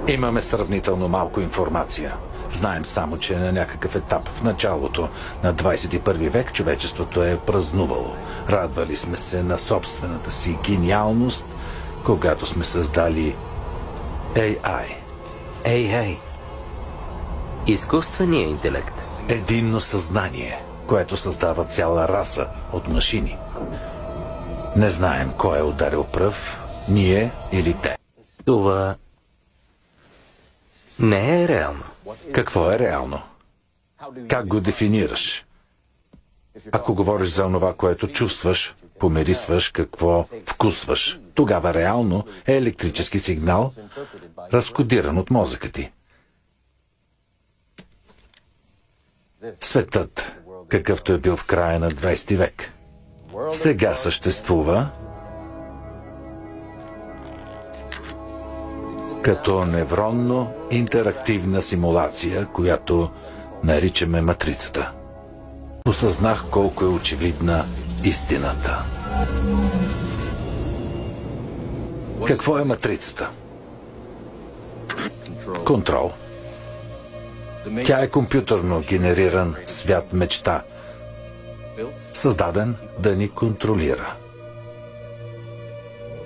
Имаме сравнително малко информация. Знаем само, че на някакъв етап в началото на 21 век човечеството е празнувало. Радвали сме се на собствената си гениалност, когато сме създали AI. AI. Изкуственият интелект. Единно съзнание, което създава цяла раса от машини. Не знаем кой е ударил пръв, ние или те. Това не е реално. Какво е реално? Как го дефинираш? Ако говориш за онова, което чувстваш, помирисваш, какво вкусваш, тогава реално е електрически сигнал, разкодиран от мозъка ти. Светът, какъвто е бил в края на 20 век, сега съществува като невронно интерактивна симулация, която наричаме матрицата. Осъзнах колко е очевидна истината. Какво е матрицата? Контрол. Тя е компютърно генериран свят мечта, създаден да ни контролира,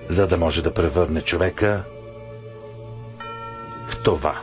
за да може да превърне човека в това.